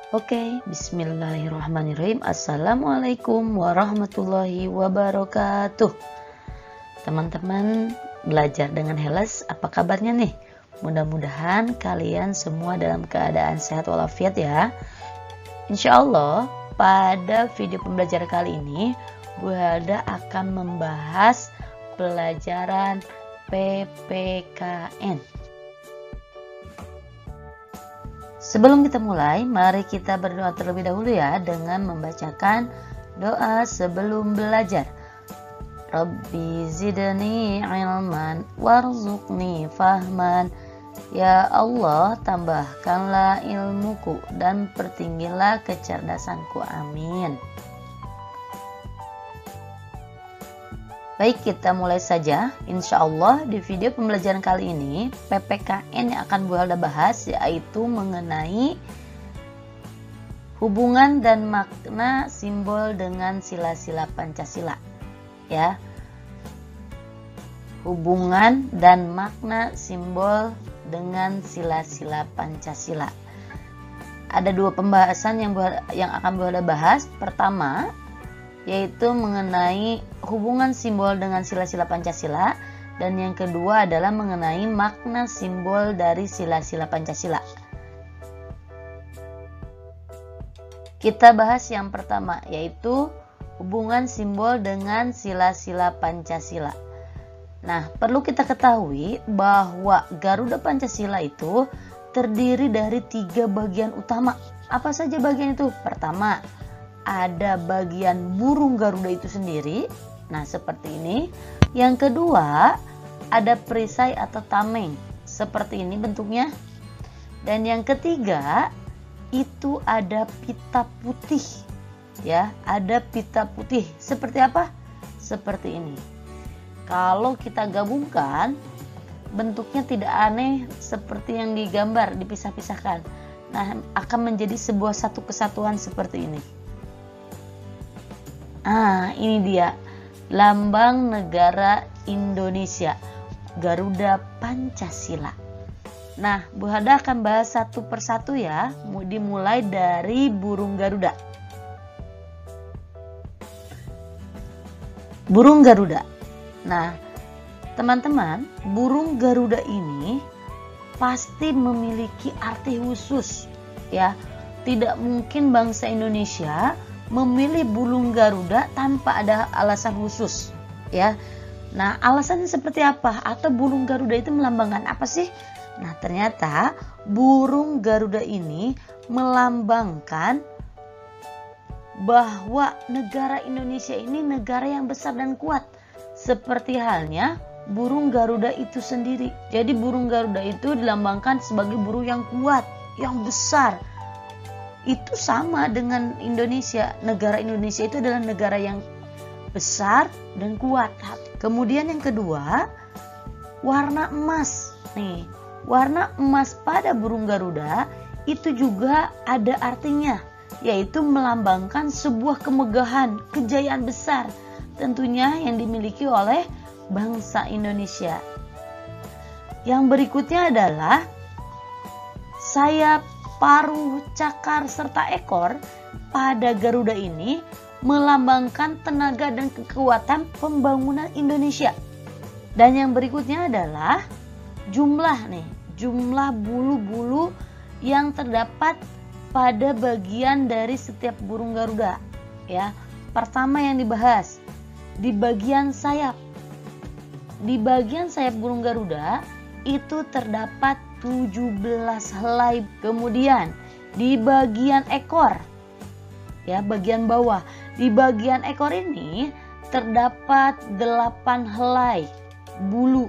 Oke, bismillahirrahmanirrahim. Assalamualaikum warahmatullahi wabarakatuh. Teman-teman belajar dengan Heles, apa kabarnya nih? Mudah-mudahan kalian semua dalam keadaan sehat walafiat ya. Insya Allah pada video pembelajaran kali ini Bu Helda akan membahas pelajaran PPKN. Sebelum kita mulai, mari kita berdoa terlebih dahulu ya dengan membacakan doa sebelum belajar. Rabbi zidni ilman warzuqni fahman. Ya Allah, tambahkanlah ilmuku dan pertinggilah kecerdasanku. Amin. Baik, kita mulai saja. Insya Allah di video pembelajaran kali ini PPKN yang akan Bu Helda bahas yaitu mengenai hubungan dan makna simbol dengan sila-sila Pancasila. Ya, hubungan dan makna simbol dengan sila-sila Pancasila. Ada dua pembahasan yang akan Bu Helda bahas. Pertama, yaitu mengenai hubungan simbol dengan sila-sila Pancasila, dan yang kedua adalah mengenai makna simbol dari sila-sila Pancasila. Kita bahas yang pertama, yaitu hubungan simbol dengan sila-sila Pancasila. Nah, perlu kita ketahui bahwa Garuda Pancasila itu terdiri dari 3 bagian utama. Apa saja bagian itu? Pertama, ada bagian burung Garuda itu sendiri. Nah, seperti ini. Yang kedua, ada perisai atau tameng. Seperti ini bentuknya. Dan yang ketiga, itu ada pita putih. Ya, ada pita putih. Seperti apa? Seperti ini. Kalau kita gabungkan, bentuknya tidak aneh seperti yang digambar, dipisah-pisahkan. Nah, akan menjadi sebuah satu kesatuan seperti ini. Ini dia lambang negara Indonesia, Garuda Pancasila. Nah, Bu Helda akan bahas satu persatu ya, dimulai dari burung Garuda. Burung Garuda. Nah, teman-teman, burung Garuda ini pasti memiliki arti khusus ya. Tidak mungkin bangsa Indonesia memilih burung Garuda tanpa ada alasan khusus ya. Nah, alasannya seperti apa? Atau burung Garuda itu melambangkan apa sih? Nah, ternyata burung Garuda ini melambangkan bahwa negara Indonesia ini negara yang besar dan kuat. Seperti halnya burung Garuda itu sendiri. Jadi burung Garuda itu dilambangkan sebagai burung yang kuat, yang besar. Itu sama dengan Indonesia. Negara Indonesia itu adalah negara yang besar dan kuat. Kemudian yang kedua, warna emas. Nih, warna emas pada burung Garuda itu juga ada artinya, yaitu melambangkan sebuah kemegahan, kejayaan besar tentunya yang dimiliki oleh bangsa Indonesia. Yang berikutnya adalah sayap, paruh, cakar, serta ekor pada Garuda ini melambangkan tenaga dan kekuatan pembangunan Indonesia. Dan yang berikutnya adalah jumlah bulu-bulu yang terdapat pada bagian dari setiap burung Garuda ya. Pertama yang dibahas di bagian sayap. Di bagian sayap burung Garuda itu terdapat 17 helai. Kemudian di bagian ekor ya, bagian bawah, di bagian ekor ini terdapat 8 helai bulu.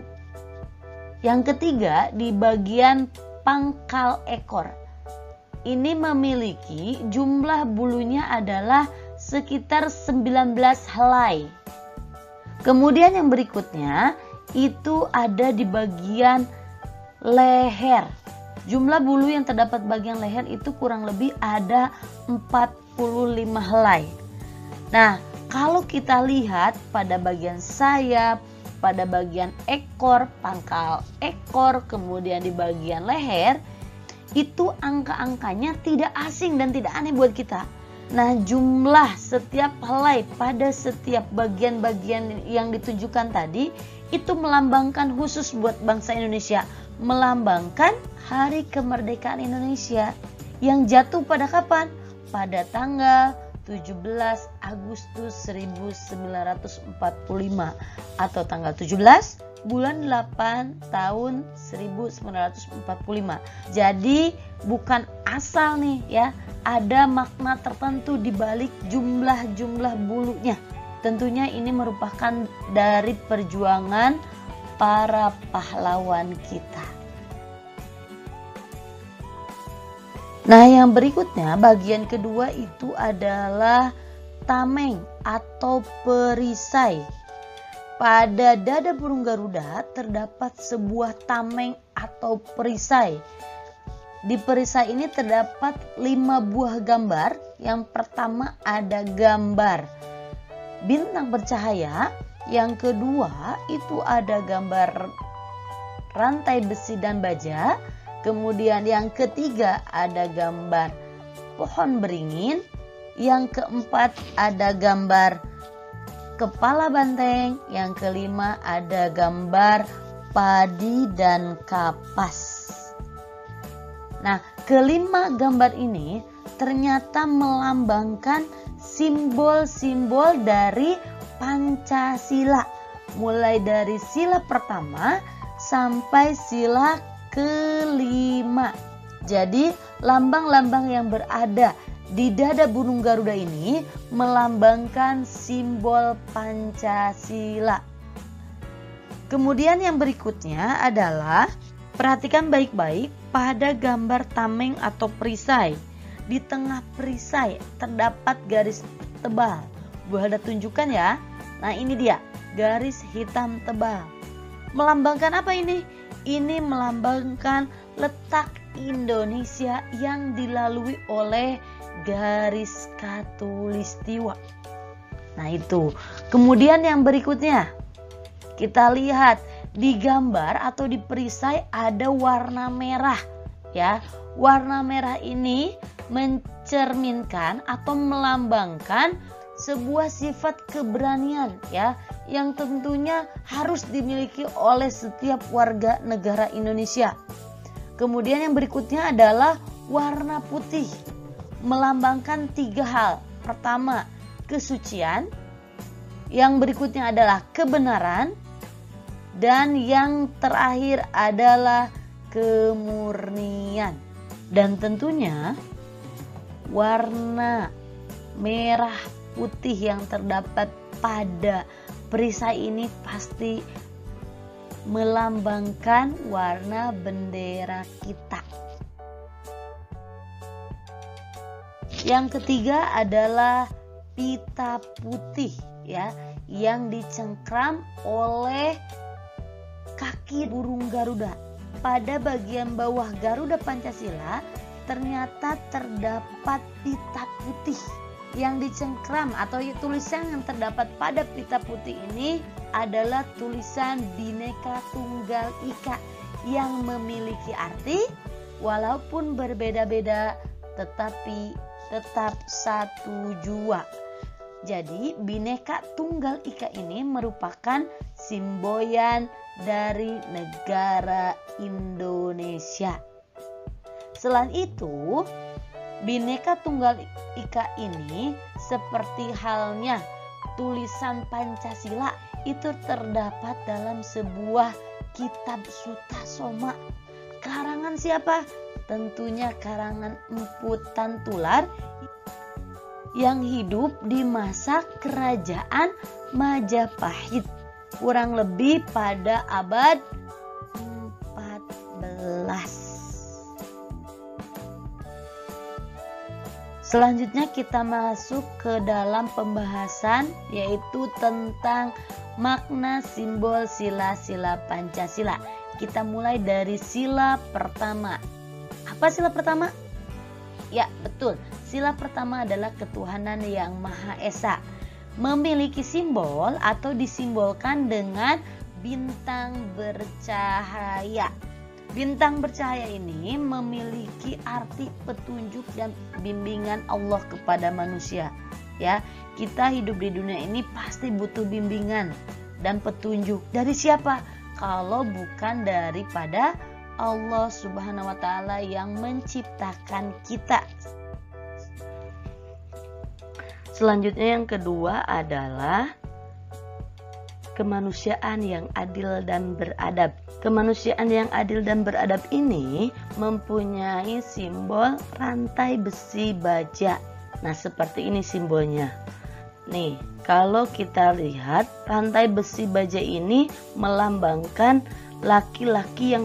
Yang ketiga, di bagian pangkal ekor ini memiliki jumlah bulunya adalah sekitar 19 helai. Kemudian yang berikutnya itu ada di bagian leher. Jumlah bulu yang terdapat bagian leher itu kurang lebih ada 45 helai. Nah, kalau kita lihat pada bagian sayap, pada bagian ekor, pangkal ekor, kemudian di bagian leher, itu angka-angkanya tidak asing dan tidak aneh buat kita. Nah, jumlah setiap helai pada setiap bagian-bagian yang ditunjukkan tadi itu melambangkan khusus buat bangsa Indonesia, melambangkan hari kemerdekaan Indonesia yang jatuh pada kapan? Pada tanggal 17 Agustus 1945 atau tanggal 17 bulan 8 tahun 1945. Jadi bukan asal nih ya, ada makna tertentu di balik jumlah-jumlah bulunya. Tentunya ini merupakan dari perjuangan para pahlawan kita. Nah, yang berikutnya bagian kedua itu adalah tameng atau perisai. Pada dada burung Garuda terdapat sebuah tameng atau perisai. Di perisai ini terdapat 5 buah gambar. Yang pertama ada gambar bintang bercahaya, yang kedua itu ada gambar rantai besi dan baja, kemudian yang ketiga ada gambar pohon beringin, yang keempat ada gambar kepala banteng, yang kelima ada gambar padi dan kapas. Nah, kelima gambar ini ternyata melambangkan simbol-simbol dari Pancasila, mulai dari sila pertama sampai sila kelima. Jadi lambang-lambang yang berada di dada burung Garuda ini melambangkan simbol Pancasila. Kemudian yang berikutnya adalah, perhatikan baik-baik pada gambar tameng atau perisai. Di tengah perisai terdapat garis tebal. Bu Helda tunjukkan ya. Nah, ini dia, garis hitam tebal. Melambangkan apa ini? Ini melambangkan letak Indonesia yang dilalui oleh garis khatulistiwa. Nah, itu. Kemudian yang berikutnya, kita lihat di gambar atau di perisai ada warna merah ya. Warna merah ini mencerminkan atau melambangkan sebuah sifat keberanian ya, yang tentunya harus dimiliki oleh setiap warga negara Indonesia. Kemudian yang berikutnya adalah warna putih, melambangkan 3 hal. Pertama, kesucian, yang berikutnya adalah kebenaran, dan yang terakhir adalah kemurnian. Dan tentunya warna merah putih yang terdapat pada perisai ini pasti melambangkan warna bendera kita. Yang ketiga adalah pita putih ya, yang dicengkram oleh kaki burung Garuda. Pada bagian bawah Garuda Pancasila ternyata terdapat pita putih yang dicengkram, atau tulisan yang terdapat pada pita putih ini adalah tulisan Bhinneka Tunggal Ika yang memiliki arti walaupun berbeda-beda tetapi tetap satu jua. Jadi Bhinneka Tunggal Ika ini merupakan simboyan dari negara Indonesia. Selain itu, Bhinneka Tunggal Ika ini seperti halnya tulisan Pancasila itu terdapat dalam sebuah kitab Sutasoma. Karangan siapa? Tentunya karangan Empu Tantular yang hidup di masa kerajaan Majapahit, kurang lebih pada abad 14. Selanjutnya kita masuk ke dalam pembahasan, yaitu tentang makna simbol sila-sila Pancasila. Kita mulai dari sila pertama. Apa sila pertama? Ya, betul. Sila pertama adalah ketuhanan yang Maha Esa. Memiliki simbol atau disimbolkan dengan bintang bercahaya. Bintang bercahaya ini memiliki arti petunjuk dan bimbingan Allah kepada manusia. Ya, kita hidup di dunia ini pasti butuh bimbingan dan petunjuk. Dari siapa? Kalau bukan daripada Allah Subhanahu wa taala yang menciptakan kita. Selanjutnya yang kedua adalah kemanusiaan yang adil dan beradab. Kemanusiaan yang adil dan beradab ini mempunyai simbol rantai besi baja. Nah, seperti ini simbolnya. Nih, kalau kita lihat rantai besi baja ini melambangkan laki-laki yang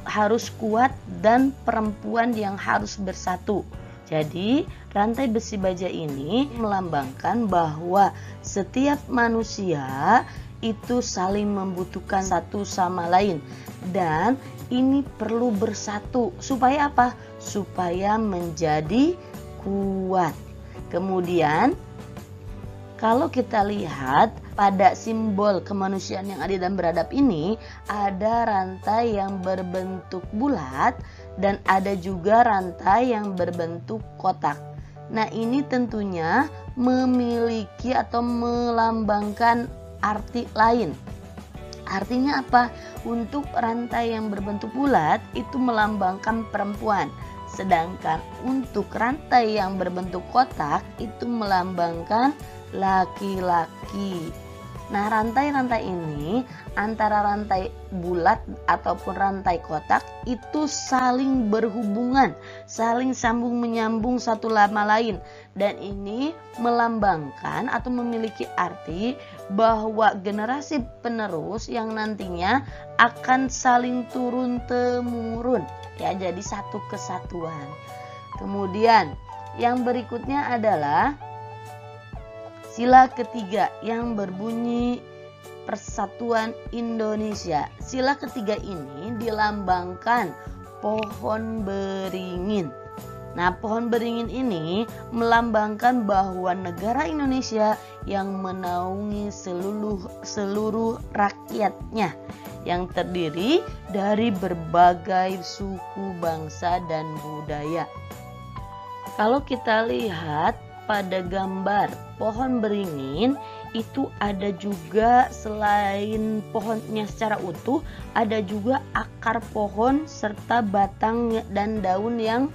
harus kuat dan perempuan yang harus bersatu. Jadi, rantai besi baja ini melambangkan bahwa setiap manusia itu saling membutuhkan satu sama lain, dan ini perlu bersatu supaya apa? Supaya menjadi kuat. Kemudian kalau kita lihat pada simbol kemanusiaan yang adil dan beradab ini, ada rantai yang berbentuk bulat dan ada juga rantai yang berbentuk kotak. Nah, ini tentunya memiliki atau melambangkan arti lain. Artinya apa? Untuk rantai yang berbentuk bulat itu melambangkan perempuan, sedangkan untuk rantai yang berbentuk kotak itu melambangkan laki-laki. Nah, rantai-rantai ini antara rantai bulat ataupun rantai kotak itu saling berhubungan, saling sambung menyambung satu sama lain, dan ini melambangkan atau memiliki arti bahwa generasi penerus yang nantinya akan saling turun temurun, ya, jadi satu kesatuan. Kemudian yang berikutnya adalah sila ketiga yang berbunyi Persatuan Indonesia. Sila ketiga ini dilambangkan pohon beringin. Nah, pohon beringin ini melambangkan bahwa negara Indonesia yang menaungi seluruh rakyatnya, yang terdiri dari berbagai suku, bangsa, dan budaya. Kalau kita lihat pada gambar pohon beringin itu ada juga, selain pohonnya secara utuh, ada juga akar pohon serta batang dan daun yang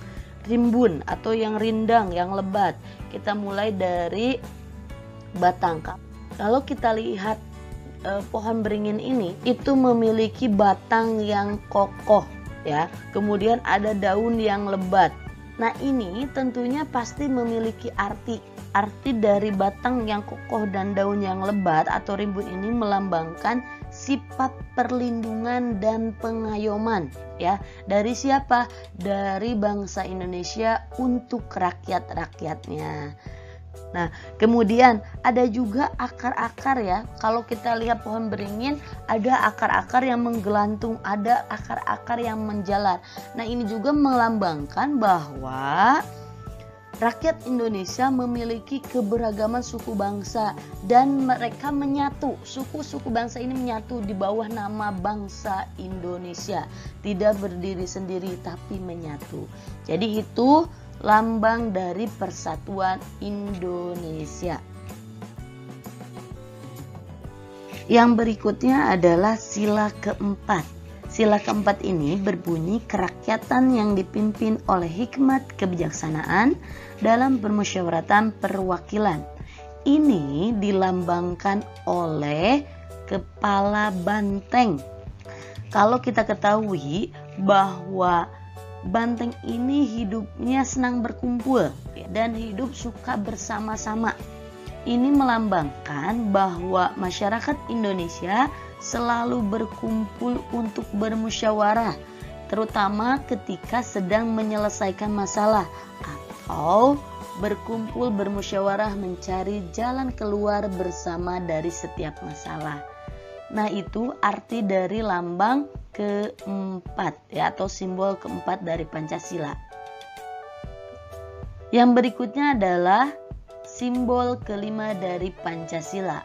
rimbun atau yang rindang, yang lebat. Kita mulai dari batang. Kalau kita lihat pohon beringin ini itu memiliki batang yang kokoh, ya. Kemudian ada daun yang lebat. Nah, ini tentunya pasti memiliki arti dari batang yang kokoh dan daun yang lebat atau rimbun ini melambangkan sifat perlindungan dan pengayoman, ya. Dari siapa? Dari bangsa Indonesia untuk rakyat-rakyatnya. Nah, kemudian ada juga akar-akar, ya. Kalau kita lihat pohon beringin, ada akar-akar yang menggelantung, ada akar-akar yang menjalar. Nah, ini juga melambangkan bahwa rakyat Indonesia memiliki keberagaman suku bangsa dan mereka menyatu. Suku-suku bangsa ini menyatu di bawah nama bangsa Indonesia. Tidak berdiri sendiri tapi menyatu. Jadi itu lambang dari Persatuan Indonesia. Yang berikutnya adalah sila keempat. Sila keempat ini berbunyi kerakyatan yang dipimpin oleh hikmat kebijaksanaan dalam permusyawaratan perwakilan. Ini dilambangkan oleh kepala banteng. Kalau kita ketahui bahwa banteng ini hidupnya senang berkumpul dan hidup suka bersama-sama. Ini melambangkan bahwa masyarakat Indonesia selalu berkumpul untuk bermusyawarah, terutama ketika sedang menyelesaikan masalah atau berkumpul bermusyawarah mencari jalan keluar bersama dari setiap masalah. Nah, itu arti dari lambang keempat, ya, atau simbol keempat dari Pancasila. Yang berikutnya adalah simbol kelima dari Pancasila.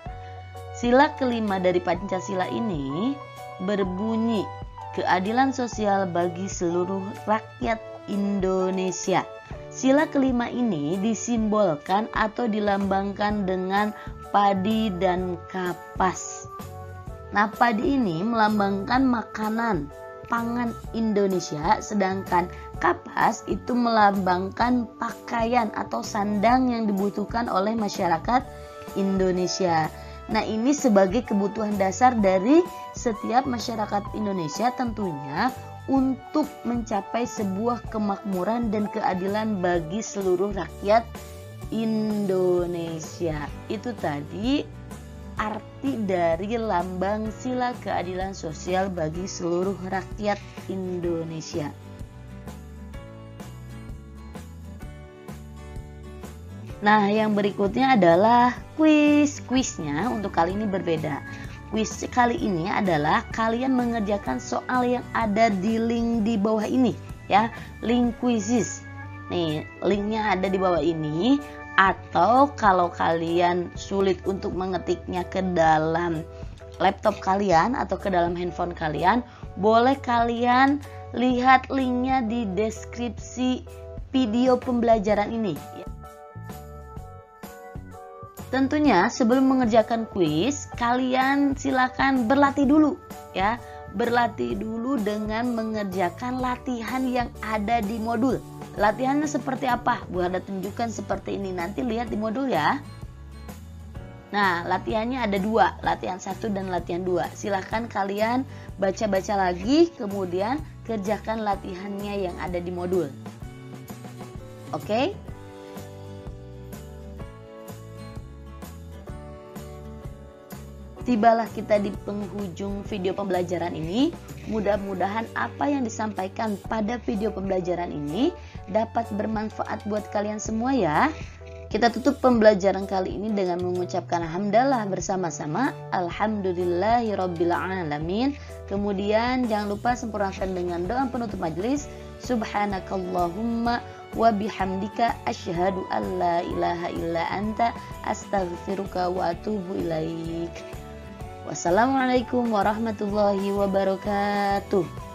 Sila kelima dari Pancasila ini berbunyi keadilan sosial bagi seluruh rakyat Indonesia. Sila kelima ini disimbolkan atau dilambangkan dengan padi dan kapas. Nah, padi ini melambangkan makanan, pangan Indonesia, sedangkan kapas itu melambangkan pakaian atau sandang yang dibutuhkan oleh masyarakat Indonesia. Nah, ini sebagai kebutuhan dasar dari setiap masyarakat Indonesia tentunya untuk mencapai sebuah kemakmuran dan keadilan bagi seluruh rakyat Indonesia. Itu tadi arti dari lambang sila keadilan sosial bagi seluruh rakyat Indonesia. Nah, yang berikutnya adalah kuisnya untuk kali ini berbeda. Kuis kali ini adalah kalian mengerjakan soal yang ada di link di bawah ini ya, link quizzes. Nih, linknya ada di bawah ini, atau kalau kalian sulit untuk mengetiknya ke dalam laptop kalian atau ke dalam handphone kalian, boleh kalian lihat linknya di deskripsi video pembelajaran ini. Tentunya sebelum mengerjakan kuis, kalian silakan berlatih dulu ya. Berlatih dulu dengan mengerjakan latihan yang ada di modul. Latihannya seperti apa? Bu Hada tunjukkan seperti ini, nanti lihat di modul ya. Nah, latihannya ada dua, latihan 1 dan latihan 2. Silahkan kalian baca-baca lagi, kemudian kerjakan latihannya yang ada di modul. Oke? Tibalah kita di penghujung video pembelajaran ini. Mudah-mudahan apa yang disampaikan pada video pembelajaran ini dapat bermanfaat buat kalian semua ya. Kita tutup pembelajaran kali ini dengan mengucapkan hamdalah bersama-sama. Alhamdulillahirabbil alamin. Kemudian jangan lupa sempurnakan dengan doa penutup majelis. Subhanakallahumma wa bihamdika asyhadu an la ilaha illa anta astaghfiruka wa atubu ilaik. Wassalamualaikum warahmatullahi wabarakatuh.